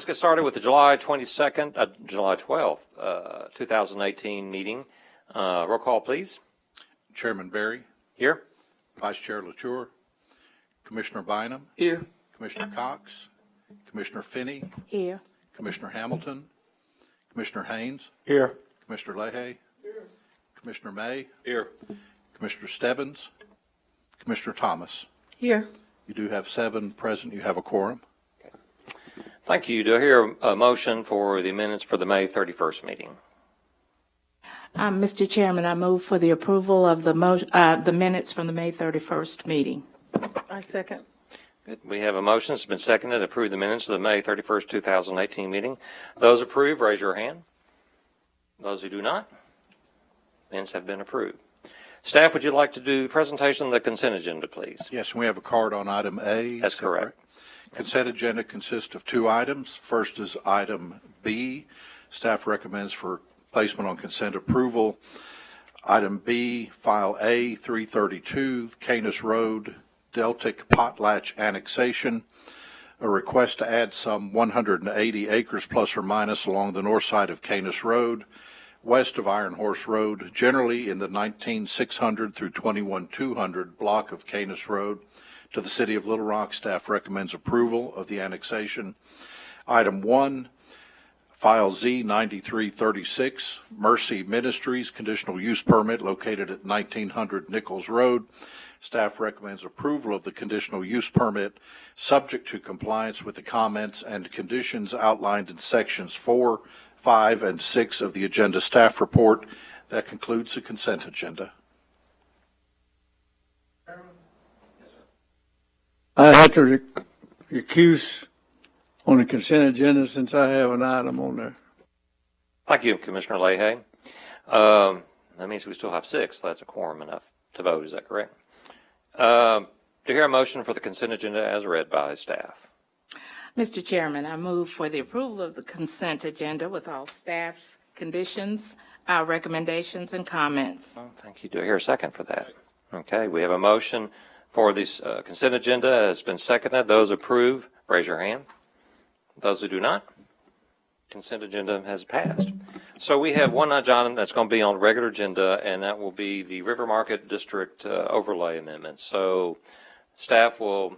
Let's get started with the July 12th, 2018 meeting. Roll call, please. Chairman Berry. Here. Vice Chair LaTour. Commissioner Bynum. Here. Commissioner Cox. Commissioner Finney. Here. Commissioner Hamilton. Commissioner Haynes. Here. Commissioner Leahy. Here. Commissioner May. Here. Commissioner Stebbins. Commissioner Thomas. Here. You do have 7 present. You have a quorum. Thank you. Do I hear a motion for the minutes for the May 31st meeting? Mr. Chairman, I move for the approval of the minutes from the May 31st meeting. I second. Good. We have a motion. It's been seconded to approve the minutes of the May 31st, 2018 meeting. Those approve, raise your hand. Those who do not, minutes have been approved. Staff, would you like to do the presentation of the consent agenda, please? Yes, we have a card on item A. That's correct. Consent agenda consists of 2 items. First is item B. Staff recommends for placement on consent approval. Item B, file A 332, Canis Road, Deltic Potlatch annexation. A request to add some 180 acres plus or minus along the north side of Canis Road, west of Iron Horse Road, generally in the 19600 through 21200 block of Canis Road, to the City of Little Rock. Staff recommends approval of the annexation. Item 1, file Z 9336, Mercy Ministries, conditional use permit located at 1900 Nichols Road. Staff recommends approval of the conditional use permit, subject to compliance with the comments and conditions outlined in sections 4, 5, and 6 of the agenda staff report. That concludes the consent agenda. I have to recuse on the consent agenda since I have an item on there. Thank you, Commissioner Leahy. That means we still have 6. So that's a quorum enough to vote. Is that correct? Do you hear a motion for the consent agenda as read by staff? Mr. Chairman, I move for the approval of the consent agenda with all staff conditions, recommendations, and comments. Oh, thank you. Do I hear a second for that? Okay, we have a motion for this consent agenda has been seconded. Those approve, raise your hand. Those who do not, consent agenda has passed. So we have one item that's going to be on the regular agenda, and that will be the River Market District overlay amendment. So staff will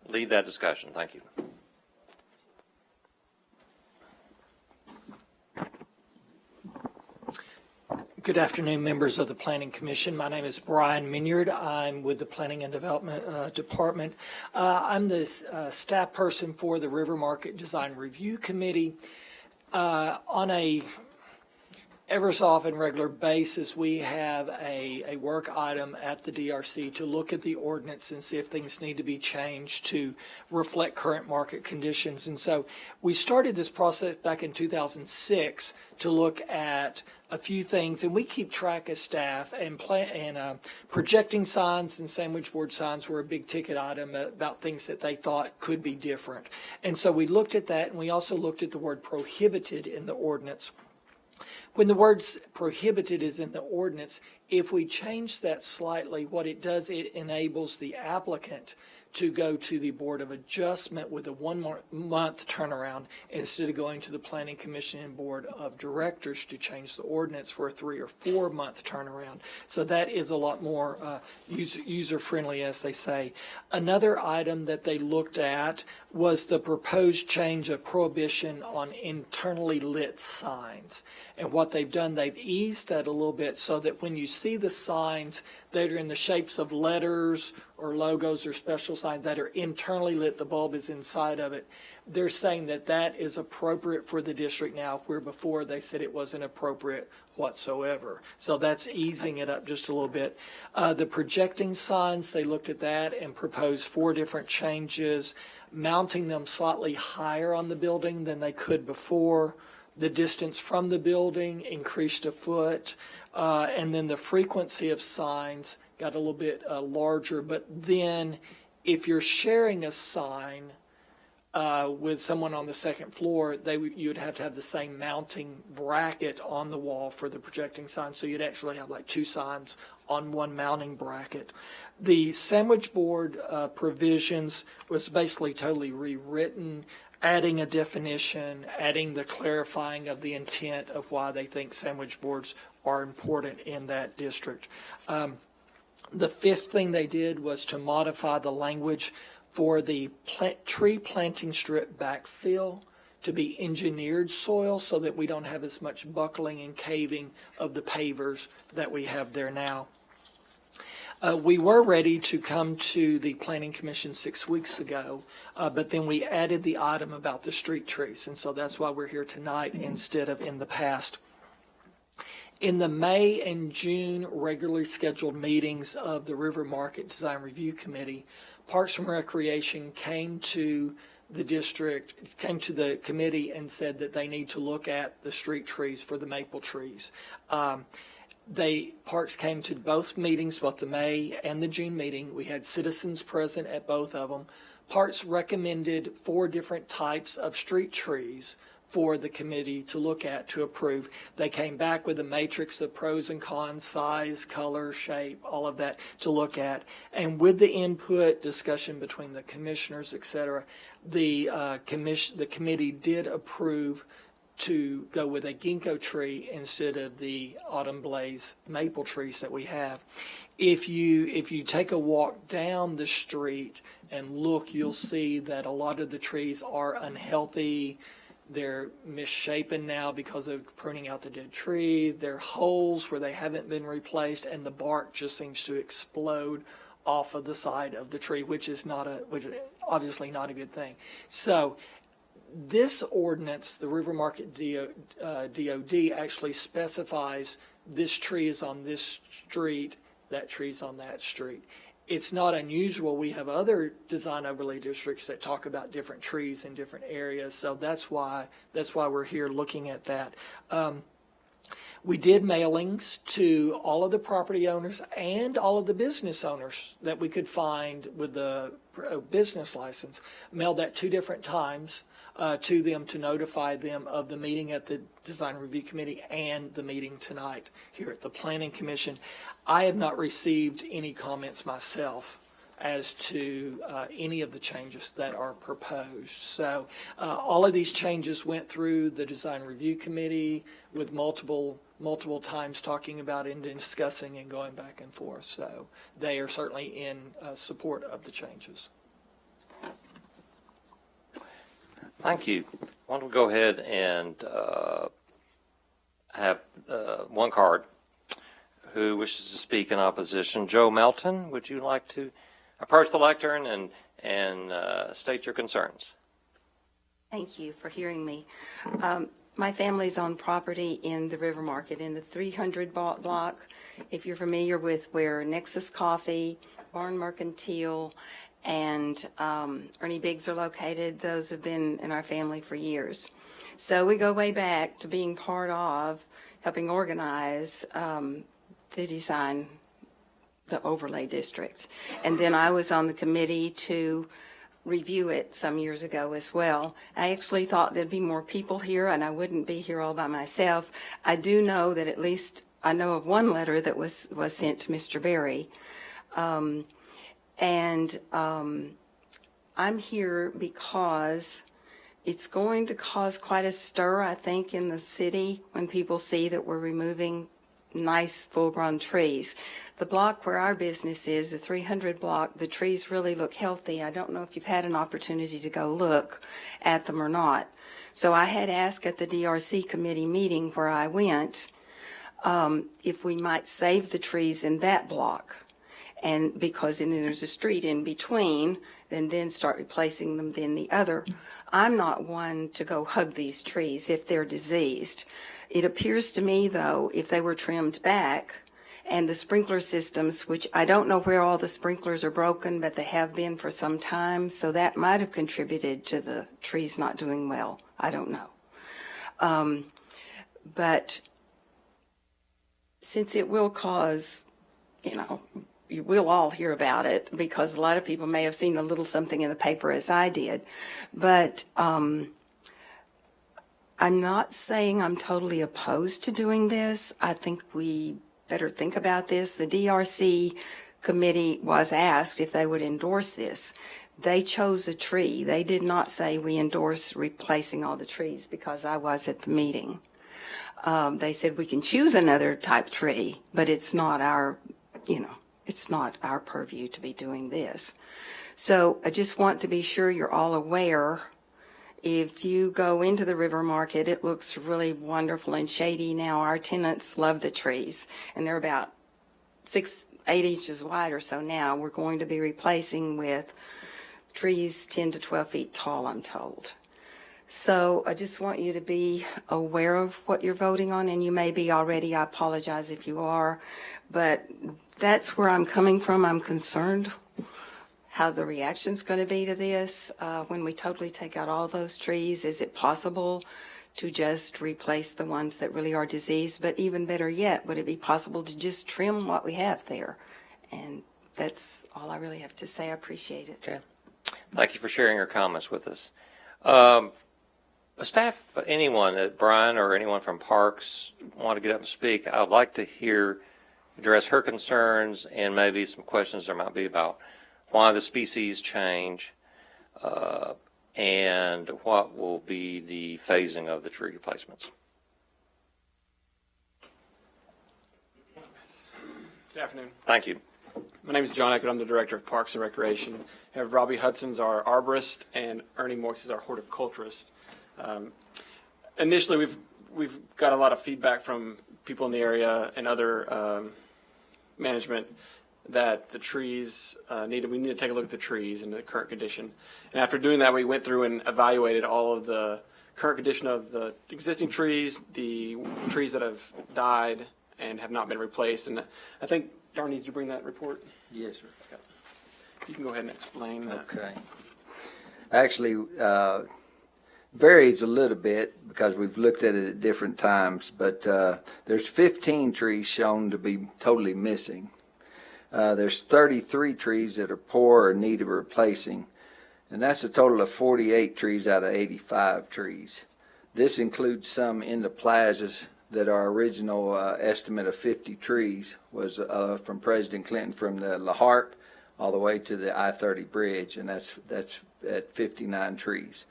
lead that discussion. Thank you. Good afternoon, members of the Planning Commission. My name is Brian Minyard. I'm with the Planning and Development Department. I'm the staff person for the River Market Design Review Committee. On a ever so often regular basis, we have a work item at the DRC to look at the ordinance and see if things need to be changed to reflect current market conditions. And so we started this process back in 2006 to look at a few things, and we keep track as staff, and projecting signs and sandwich board signs were a big ticket item about things that they thought could be different. And so we looked at that, and we also looked at the word prohibited in the ordinance. When the word prohibited is in the ordinance, if we change that slightly, what it does, it enables the applicant to go to the Board of Adjustment with a 1 month turnaround instead of going to the Planning Commission and Board of Directors to change the ordinance for a 3 or 4 month turnaround. So that is a lot more user-friendly, as they say. Another item that they looked at was the proposed change of prohibition on internally lit signs. And what they've done, they've eased that a little bit so that when you see the signs that are in the shapes of letters or logos or special signs that are internally lit, the bulb is inside of it, they're saying that that is appropriate for the district now, where before they said it wasn't appropriate whatsoever. So that's easing it up just a little bit. The projecting signs, they looked at that and proposed 4 different changes, mounting them slightly higher on the building than they could before. The distance from the building increased a foot, and then the frequency of signs got a little bit larger. But then if you're sharing a sign with someone on the second floor, you'd have to have the same mounting bracket on the wall for the projecting sign. So you'd actually have like 2 signs on one mounting bracket. The sandwich board provisions was basically totally rewritten. adding a definition, adding the clarifying of the intent of why they think sandwich boards are important in that district. The fifth thing they did was to modify the language for the tree planting strip backfill to be engineered soil so that we don't have as much buckling and caving of the pavers that we have there now. We were ready to come to the Planning Commission 6 weeks ago, but then we added the item about the street trees, and so that's why we're here tonight instead of in the past. In the May and June regularly scheduled meetings of the River Market Design Review Committee, Parks and Recreation came to the district, came to the committee and said that they need to look at the street trees for the maple trees. Parks came to both meetings, both the May and the June meeting. We had citizens present at both of them. Parks recommended 4 different types of street trees for the committee to look at, to approve. They came back with a matrix of pros and cons, size, color, shape, all of that to look at. And with the input, discussion between the commissioners, et cetera, the committee did approve to go with a Gingko tree instead of the autumn blaze maple trees that we have. If you take a walk down the street and look, you'll see that a lot of the trees are unhealthy. They're misshapen now because of pruning out the dead tree. There are holes where they haven't been replaced, and the bark just seems to explode off of the side of the tree, which is obviously not a good thing. So this ordinance, the River Market DOD, actually specifies this tree is on this street, that tree's on that street. It's not unusual. We have other design overlay districts that talk about different trees in different areas, so that's why we're here looking at that. We did mailings to all of the property owners and all of the business owners that we could find with the business license. Mailed that 2 different times to them to notify them of the meeting at the Design Review Committee and the meeting tonight here at the Planning Commission. I have not received any comments myself as to any of the changes that are proposed. So all of these changes went through the Design Review Committee with multiple times talking about it and discussing and going back and forth. So they are certainly in support of the changes. Thank you. Why don't we go ahead and have one card. Who wishes to speak in opposition? Joe Melton, would you like to approach the lectern and state your concerns? Thank you for hearing me. My family's on property in the River Market in the 300 block. If you're familiar with where Nexus Coffee, Barn Mercantile, and Ernie Biggs are located, those have been in our family for years. So we go way back to being part of helping organize the design, the overlay district. And then I was on the committee to review it some years ago as well. I actually thought there'd be more people here and I wouldn't be here all by myself. I do know that at least I know of one letter that was sent to Mr. Berry. I'm here because it's going to cause quite a stir, I think, in the city when people see that we're removing nice full-grown trees. The block where our business is, the 300 block, the trees really look healthy. I don't know if you've had an opportunity to go look at them or not. So I had asked at the DRC committee meeting where I went if we might save the trees in that block. And because then there's a street in between, and then start replacing them in the other. I'm not one to go hug these trees if they're diseased. It appears to me, though, if they were trimmed back and the sprinkler systems, which I don't know where all the sprinklers are broken, but they have been for some time, so that might have contributed to the trees not doing well. I don't know. But since it will cause, you will all hear about it because a lot of people may have seen a little something in the paper as I did. But I'm not saying I'm totally opposed to doing this. I think we better think about this. The DRC committee was asked if they would endorse this. they chose a tree. They did not say we endorse replacing all the trees, because I was at the meeting. They said we can choose another type tree, but it's not our, it's not our purview to be doing this. So I just want to be sure you're all aware. If you go into the river market, it looks really wonderful and shady now. Our tenants love the trees, and they're about 8 inches wide or so now. We're going to be replacing with trees 10 to 12 feet tall, I'm told. So I just want you to be aware of what you're voting on, and you may be already. I apologize if you are, but that's where I'm coming from. I'm concerned how the reaction's going to be to this when we totally take out all those trees. Is it possible to just replace the ones that really are diseased? But even better yet, would it be possible to just trim what we have there? And that's all I really have to say. I appreciate it. Okay. Thank you for sharing your comments with us. Staff, anyone, Brian or anyone from Parks want to get up and speak, I'd like to address her concerns and maybe some questions there might be about why the species change and what will be the phasing of the tree replacements. Good afternoon. Thank you. My name is John Eckert. I'm the Director of Parks and Recreation. I have Robbie Hudson's our arborist and Ernie Moix is our horticulturist. Initially, we've got a lot of feedback from people in the area and other management that the trees we need to take a look at the trees and the current condition. And after doing that, we went through and evaluated all of the current condition of the existing trees, the trees that have died and have not been replaced. And I think, Darnie, did you bring that report? Yes, sir. You can go ahead and explain that. Okay. Actually, varies a little bit because we've looked at it at different times, but there's 15 trees shown to be totally missing. There's 33 trees that are poor or in need of replacing, and that's a total of 48 trees out of 85 trees. This includes some in the plazas that our original estimate of 50 trees was from President Clinton from the La Harpe all the way to the I-30 bridge, and that's at 59 trees.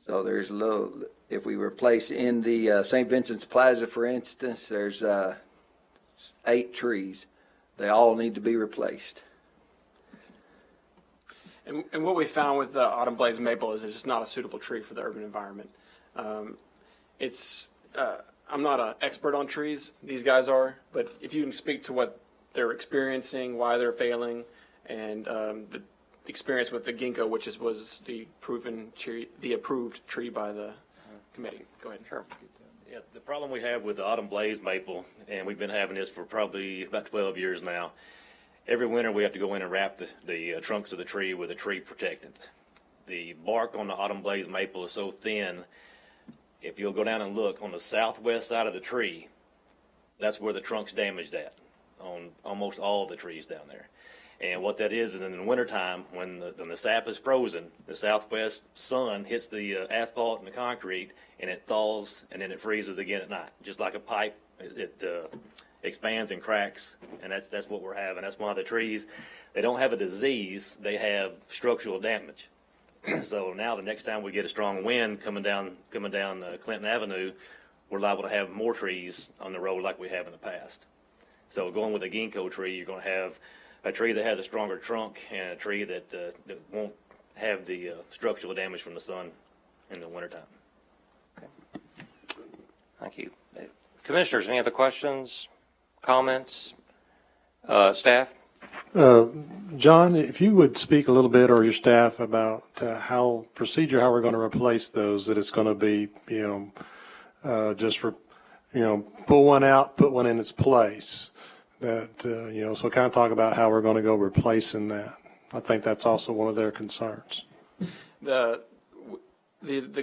So there's a little, if we replace in the St. Vincent's Plaza, for instance, there's 8 trees. They all need to be replaced. And what we found with the autumn blaze maple is it's just not a suitable tree for the urban environment. I'm not an expert on trees, these guys are, but if you can speak to what they're experiencing, why they're failing, and the experience with the Gingko, which was the approved tree by the committee. Go ahead. Sure. Yeah, the problem we have with the autumn blaze maple, and we've been having this for probably about 12 years now, every winter we have to go in and wrap the trunks of the tree with a tree protectant. The bark on the autumn blaze maple is so thin, if you'll go down and look on the southwest side of the tree, that's where the trunk's damaged at, on almost all of the trees down there. And what that is in the wintertime, when the sap is frozen, the southwest sun hits the asphalt and the concrete, and it thaws, and then it freezes again at night. Just like a pipe, it expands and cracks, and that's what we're having. That's why the trees, they don't have a disease, they have structural damage. So now the next time we get a strong wind coming down Clinton Avenue, we're liable to have more trees on the road like we have in the past. So going with a Gingko tree, you're going to have a tree that has a stronger trunk and a tree that won't have the structural damage from the sun in the wintertime. Okay. Thank you. Commissioners, any other questions, comments? Staff? John, if you would speak a little bit, or your staff, about how we're going to replace those, that it's going to be, pull one out, put one in its place. So kind of talk about how we're going to go replacing that. I think that's also one of their concerns. The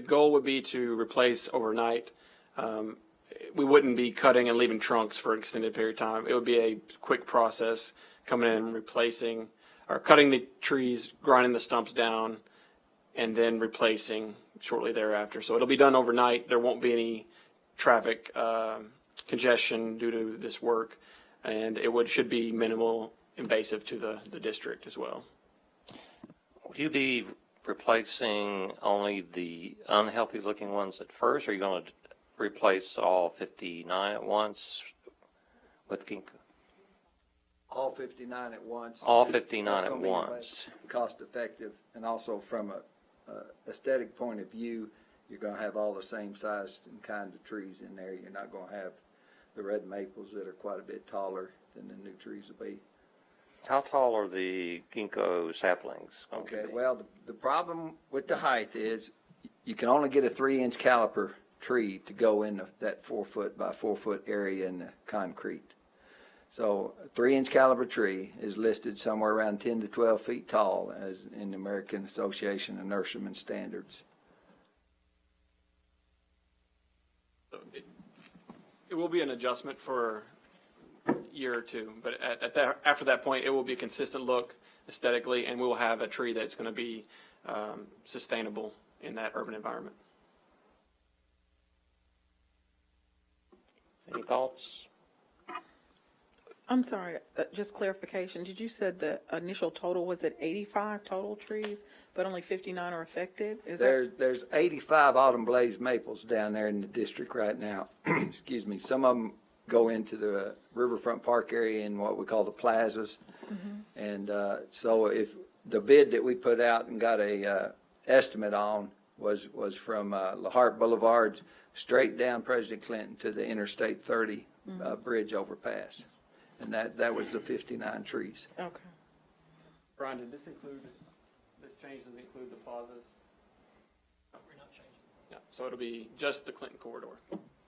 goal would be to replace overnight. We wouldn't be cutting and leaving trunks for an extended period of time. It would be a quick process, coming in and replacing, or cutting the trees, grinding the stumps down, and then replacing shortly thereafter. So it'll be done overnight. There won't be any traffic congestion due to this work, and it should be minimal invasive to the district as well. Would you be replacing only the unhealthy looking ones at first, or are you going to replace all 59 at once with Gingko? All 59 at once. All 59 That's at gonna be once. cost effective, and also from a aesthetic point of view, you're going to have all the same size and kind of trees in there. You're not going to have the red maples that are quite a bit taller than the new trees will be. How tall are the Gingko saplings going to Okay, be? well, the problem with the height is you can only get a 3-inch caliper tree to go in that 4 foot by 4 foot area in the concrete. So a 3-inch caliber tree is listed somewhere around 10 to 12 feet tall as in the American Association of Nurserymen Standards. It will be an adjustment for a year or two, but after that point, it will be a consistent look aesthetically, and we will have a tree that's going to be sustainable in that urban environment. Any thoughts? I'm sorry, just clarification. Did you said the initial total was at 85 total trees, but only 59 are affected? Is that? There's 85 autumn blaze maples down there in the district right now. Excuse me. Some of them go into the Riverfront Park area in what we call the plazas. And so if the bid that we put out and got a estimate on was from La Hart Boulevard straight down President Clinton to the Interstate 30 bridge overpass. And that was the 59 trees. Okay. Brian, did this change does include the plazas? No, we're not changing. No, so it'll be just the Clinton corridor.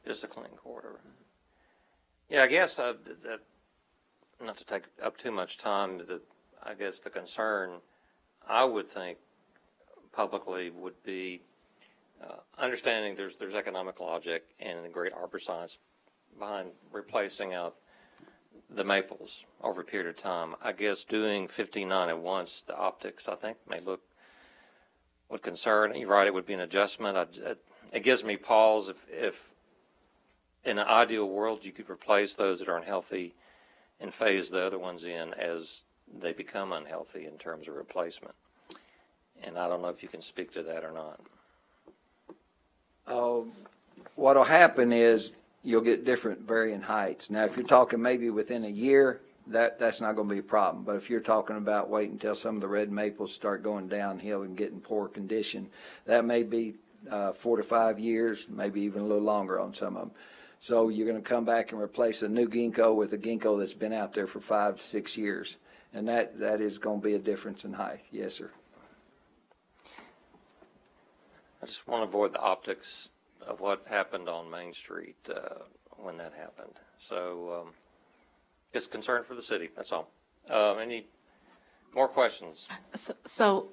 Just the Clinton corridor. Yeah, I guess, not to take up too much time, I guess the concern I would think publicly would be understanding there's economic logic and great arbor science behind replacing out the maples over a period of time. I guess doing 59 at once, the optics, I think, would concern. You're right, it would be an adjustment. It gives me pause if in an ideal world you could replace those that are unhealthy and phase the other ones in as they become unhealthy in terms of replacement. And I don't know if you can speak to that or not. What'll happen is you'll get different varying heights. Now, if you're talking maybe within a year, that's not going to be a problem. But if you're talking about waiting until some of the red maples start going downhill and getting poor condition, that may be 4 to 5 years, maybe even a little longer on some of them. So you're going to come back and replace a new Gingko with a Gingko that's been out there for 5 to 6 years. And that is going to be a difference in height. Yes, sir. I just want to avoid the optics of what happened on Main Street when that happened. So just concern for the city, that's all. Any more questions? So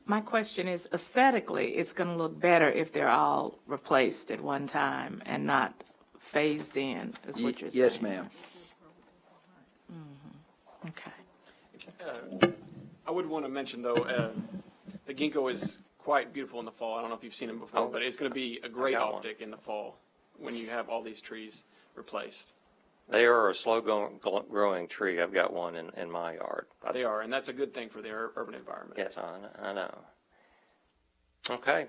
my question is, aesthetically, it's going to look better if they're all replaced at one time and not phased in, is what you're saying? Yes, ma'am. Okay. I would want to mention, though, the Gingko is quite beautiful in the fall. I don't know if you've seen them before, but it's going to be a great optic in the fall when you have all these trees replaced. They are a slow-growing tree. I've got one in my yard. They are, and that's a good thing for the urban environment. Yes, I know. Okay.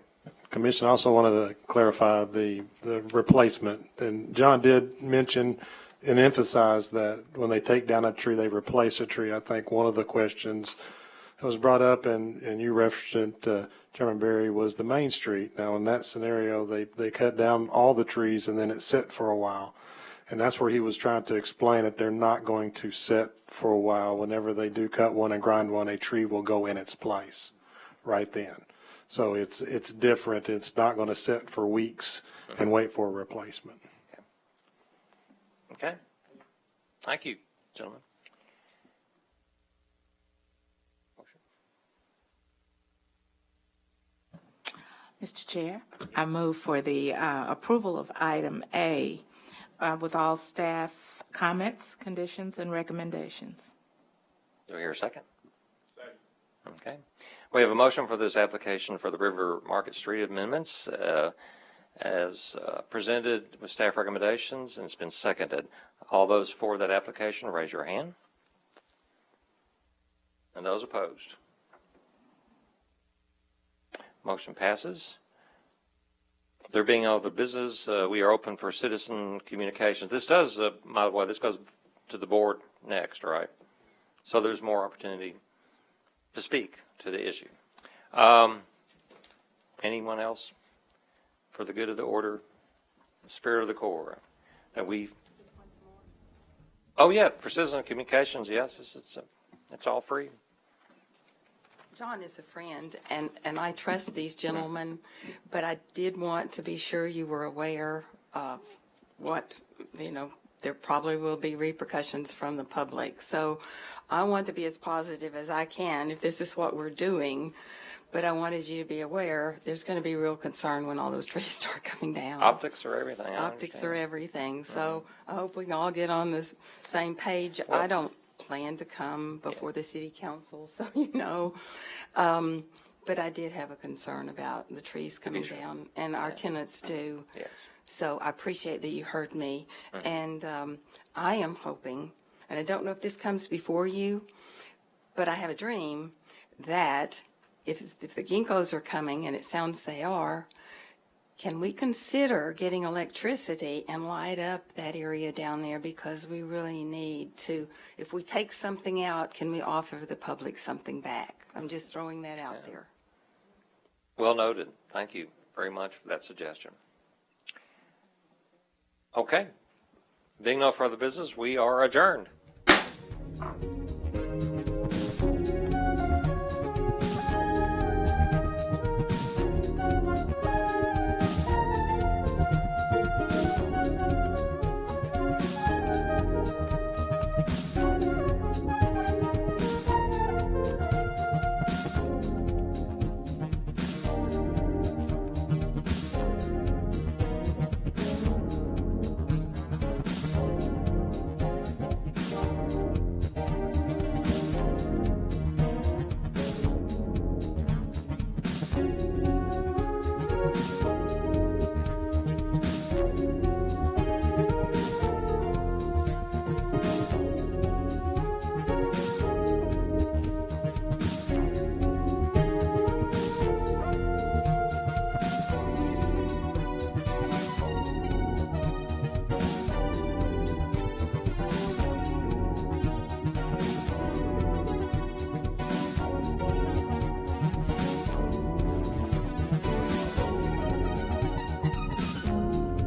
Commission also wanted to clarify the replacement. And John did mention and emphasize that when they take down a tree, they replace a tree. I think one of the questions that was brought up, and you referenced it, Chairman Berry, was the Main Street. Now, in that scenario, they cut down all the trees and then it set for a while. And that's where he was trying to explain that they're not going to set for a while. Whenever they do cut one and grind one, a tree will go in its place right then. So it's different. It's not going to sit for weeks and wait for a replacement. Okay. Thank you, gentlemen. Mr. Chair, I move for the approval of item A with all staff comments, conditions, and recommendations. Do we hear a second? Second. Okay. We have a motion for this application for the River Market Street amendments as presented with staff recommendations, and it's been seconded. All those for that application, raise your hand. And those opposed? Motion passes. There being no other business, we are open for citizen communications. This does, by the way, this goes to the board next, right? So there's more opportunity to speak to the issue. Anyone else for the good of the order, the spirit of the Corps, that we? Oh yeah, for citizen communications, yes, it's all free. John is a friend, and I trust these gentlemen, but I did want to be sure you were aware of what, there probably will be repercussions from the public. So I want to be as positive as I can if this is what we're doing, but I wanted you to be aware there's going to be real concern when all those trees start coming down. Optics are everything. Optics are everything. So I hope we can all get on the same page. I don't plan to come before the city council, so but I did have a concern about the trees coming down, and our tenants do. Yes. So I appreciate that you heard me, and I am hoping, and I don't know if this comes before you, but I have a dream that if the Ginkgos are coming, and it sounds they are, can we consider getting electricity and light up that area down there, because we really need to, if we take something out, can we offer the public something back? I'm just throwing that out there. Well noted. Thank you very much for that suggestion. Okay. Being no further business, we are adjourned.